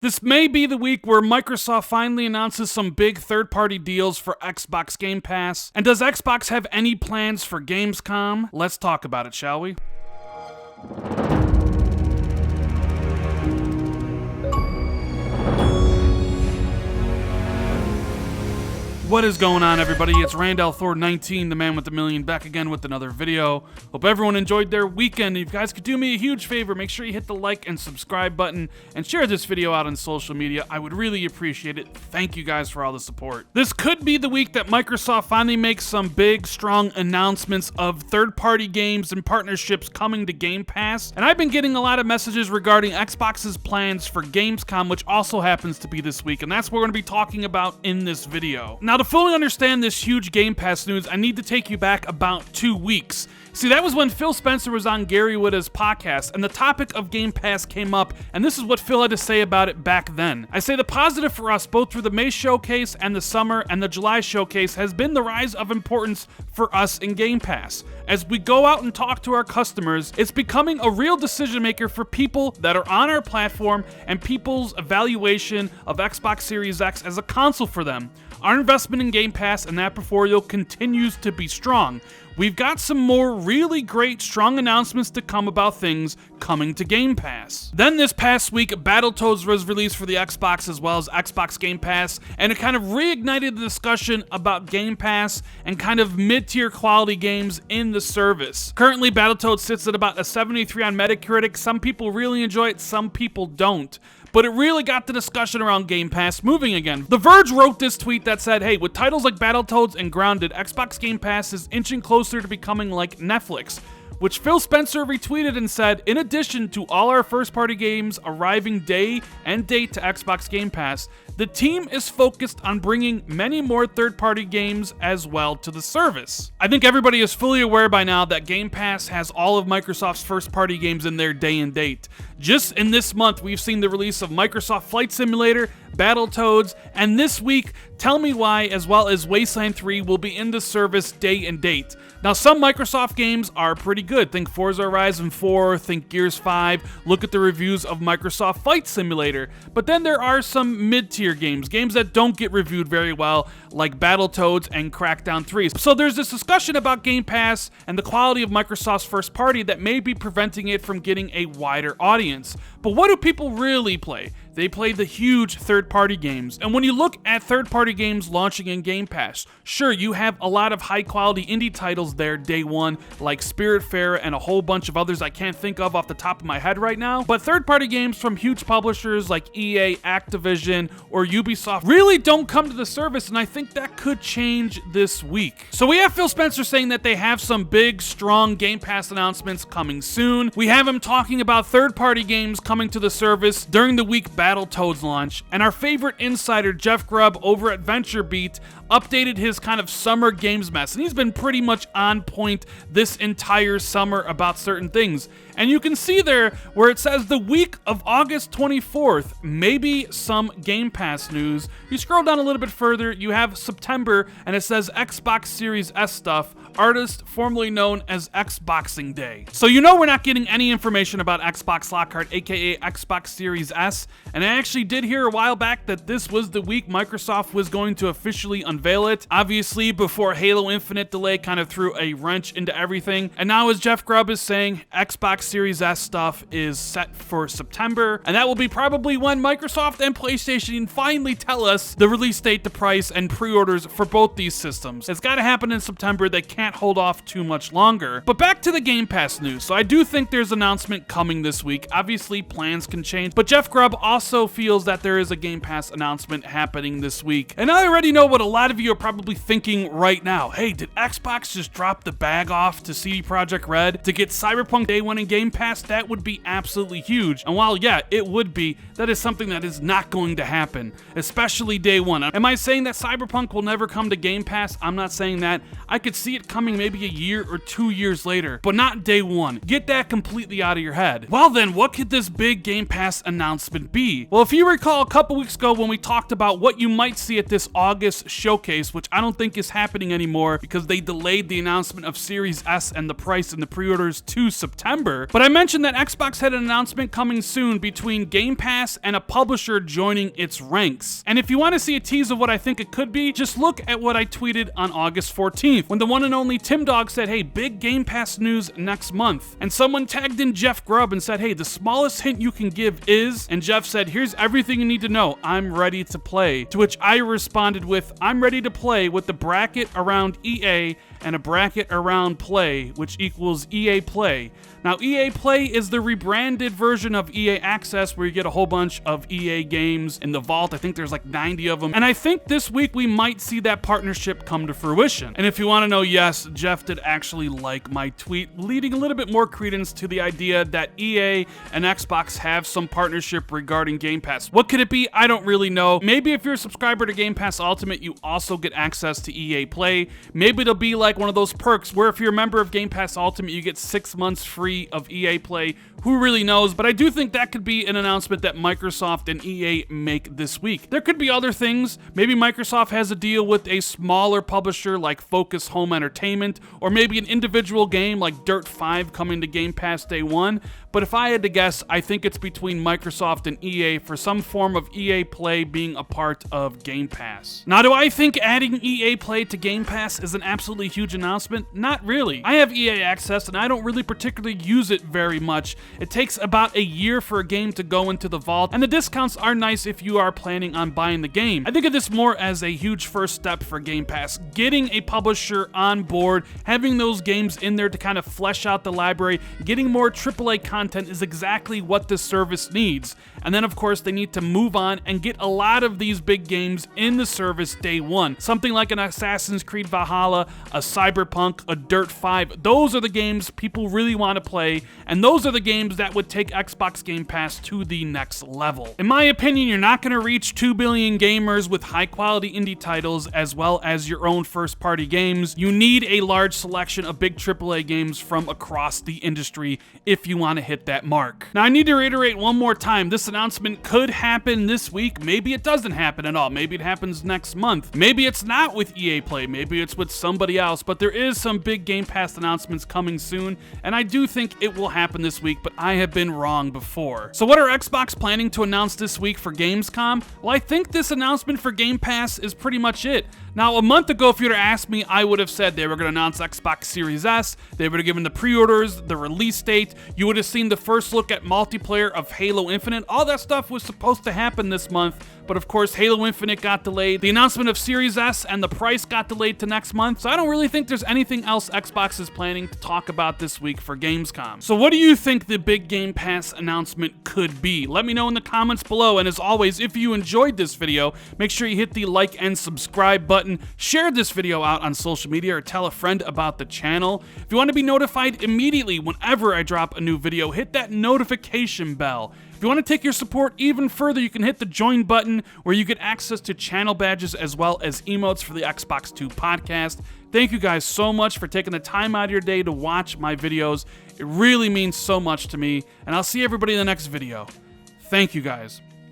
This may be the week where Microsoft finally announces some big third-party deals for Xbox Game Pass. And does Xbox have any plans for Gamescom? Let's talk about it, shall we? What is going on, everybody? It's Randall Thor 19, the man with the million, back again with another video. Hope everyone enjoyed their weekend. If you guys could do me a huge favor, make sure you hit the like and subscribe button and share this video out on social media. I would really appreciate it. Thank you guys for all the support. This could be the week that Microsoft finally makes some big, strong announcements of third-party games and partnerships coming to Game Pass. And I've been getting a lot of messages regarding Xbox's plans for Gamescom, which also happens to be this week, and that's what we're going to be talking about in this video. Now, to fully understand this huge Game Pass news, I need to take you back about 2 weeks. See, that was when Phil Spencer was on Gary Whitta's podcast, and the topic of Game Pass came up, and this is what Phil had to say about it back then. I say the positive for us, both through the May showcase and the summer and the July showcase, has been the rise of importance for us in Game Pass. As we go out and talk to our customers, it's becoming a real decision maker for people that are on our platform and people's evaluation of Xbox Series X as a console for them. Our investment in Game Pass and that portfolio continues to be strong. We've got some more really great, strong announcements to come about things coming to Game Pass. Then this past week, Battletoads was released for the Xbox as well as Xbox Game Pass, and it kind of reignited the discussion about Game Pass and kind of mid-tier quality games in the service. Currently, Battletoads sits at about a 73 on Metacritic. Some people really enjoy it, some people don't. But it really got the discussion around Game Pass moving again. The Verge wrote this tweet that said, hey, with titles like Battletoads and Grounded, Xbox Game Pass is inching closer to becoming like Netflix. Which Phil Spencer retweeted and said, in addition to all our first-party games arriving day and date to Xbox Game Pass, the team is focused on bringing many more third-party games as well to the service. I think everybody is fully aware by now that Game Pass has all of Microsoft's first-party games in their day and date. Just in this month, we've seen the release of Microsoft Flight Simulator, Battletoads, and this week, Tell Me Why, as well as Wasteland 3 will be in the service day and date. Now, some Microsoft games are pretty good. Think Forza Horizon 4, think Gears 5, look at the reviews of Microsoft Flight Simulator. But then there are some mid-tier games that don't get reviewed very well, like Battletoads and Crackdown 3. So there's this discussion about Game Pass and the quality of Microsoft's first party that may be preventing it from getting a wider audience. But what do people really play? They play the huge third-party games. And when you look at third-party games launching in Game Pass, sure, you have a lot of high-quality indie titles there day one, like Spiritfarer and a whole bunch of others I can't think of off the top of my head right now. But third-party games from huge publishers like EA, Activision, or Ubisoft really don't come to the service, and I think that could change this week. So we have Phil Spencer saying that they have some big, strong Game Pass announcements coming soon. We have him talking about third-party games coming to the service during the week Battletoads launch, and our favorite insider Jeff Grubb over at VentureBeat updated his kind of summer games mess, and he's been pretty much on point this entire summer about certain things. And you can see there where it says the week of August 24th, maybe some Game Pass news. You scroll down a little bit further, you have September, and it says Xbox Series S stuff, artist formerly known as Xboxing Day. So you know we're not getting any information about Xbox Lockhart, aka Xbox Series S, and I actually did hear a while back that this was the week Microsoft was going to officially unveil it. Obviously, before Halo Infinite delay kind of threw a wrench into everything, and now as Jeff Grubb is saying, Xbox Series S stuff is set for September, and that will be probably when Microsoft and PlayStation finally tell us the release date, the price, and pre-orders for both these systems. It's got to happen in September. They can't hold off too much longer. But back to the Game Pass news. So I do think there's an announcement coming this week. Obviously, plans can change, but Jeff Grubb also feels that there is a Game Pass announcement happening this week. And I already know what a lot of you are probably thinking right now. Hey, did Xbox just drop the bag off to CD Projekt Red to get Cyberpunk Day 1 in Game Pass? That would be absolutely huge. And while, yeah, it would be, that is something that is not going to happen, especially Day 1. Am I saying that Cyberpunk will never come to Game Pass? I'm not saying that. I could see it coming maybe a year or 2 years later, but not Day 1. Get that completely out of your head. Well then, what could this big Game Pass announcement be? Well, if you recall a couple weeks ago when we talked about what you might see at this August showcase, which I don't think is happening anymore because they delayed the announcement of Series S and the price and the pre-orders to September, further, but I mentioned that Xbox had an announcement coming soon between Game Pass and a publisher joining its ranks. And if you want to see a tease of what I think it could be, just look at what I tweeted on August 14th, when the one and only Tim Dog said, hey, big Game Pass news next month. And someone tagged in Jeff Grubb and said, hey, the smallest hint you can give is, and Jeff said, here's everything you need to know, I'm ready to play. To which I responded with, I'm ready to play, with the bracket around EA and a bracket around Play, which equals EA Play. Now, EA Play is the rebranded version of EA Access, where you get a whole bunch of EA games in the vault. I think there's like 90 of them. And I think this week we might see that partnership come to fruition. And if you want to know, yes, Jeff did actually like my tweet, leading a little bit more credence to the idea that EA and Xbox have some partnership regarding Game Pass. What could it be? I don't really know. Maybe if you're a subscriber to Game Pass Ultimate, you also get access to EA Play. Maybe it'll be like one of those perks where if you're a member of Game Pass Ultimate, you get 6 months free of EA Play. Who really knows? But I do think that could be an announcement that Microsoft and EA make this week. There could be other things. Maybe Microsoft has a deal with a smaller publisher like Focus Home Entertainment, or maybe an individual game like Dirt 5 coming to Game Pass day one. But if I had to guess, I think it's between Microsoft and EA for some form of EA Play being a part of Game Pass. Now, do I think adding EA Play to Game Pass is an absolutely huge announcement? Not really. I have EA Access and I don't really particularly use it very much. It takes about a year for a game to go into the vault, and the discounts are nice if you are planning on buying the game. I think of this more as a huge first step for Game Pass. Getting a publisher on board, having those games in there to kind of flesh out the library, getting more AAA content is exactly what this service needs. And then, of course, they need to move on and get a lot of these big games in the service day one. Something like an Assassin's Creed Valhalla, a Cyberpunk, a Dirt 5. Those are the games people really want to play, and those are the games that would take Xbox Game Pass to the next level. In my opinion, you're not going to reach 2 billion gamers with high-quality indie titles as well as your own first-party games. You need a large selection of big AAA games from across the industry if you want to hit that mark. Now, I need to reiterate one more time, this announcement could happen this week. Maybe it doesn't happen at all. Maybe it happens next month. Maybe it's not with EA Play. Maybe it's with somebody else, but there is some big Game Pass announcements coming soon, and I do think it will happen this week, but I have been wrong before. So what are Xbox planning to announce this week for Gamescom? Well, I think this announcement for Game Pass is pretty much it. Now, a month ago, if you'd have asked me, I would have said they were going to announce Xbox Series S, they would have given the pre-orders, the release date, you would have seen the first look at multiplayer of Halo Infinite. All that stuff was supposed to happen this month, but of course, Halo Infinite got delayed, the announcement of Series S and the price got delayed to next month, so I don't really think there's anything else Xbox is planning to talk about this week for Gamescom. So what do you think the big Game Pass announcement could be? Let me know in the comments below, and as always, if you enjoyed this video, make sure you hit the like and subscribe button, share this video out on social media, or tell a friend about the channel. If you want to be notified immediately whenever I drop a new video, hit that notification bell. If you want to take your support even further, you can hit the join button where you get access to channel badges as well as emotes for the Xbox 2 podcast. Thank you guys so much for taking the time out of your day to watch my videos. It really means so much to me, and I'll see everybody in the next video. Thank you guys.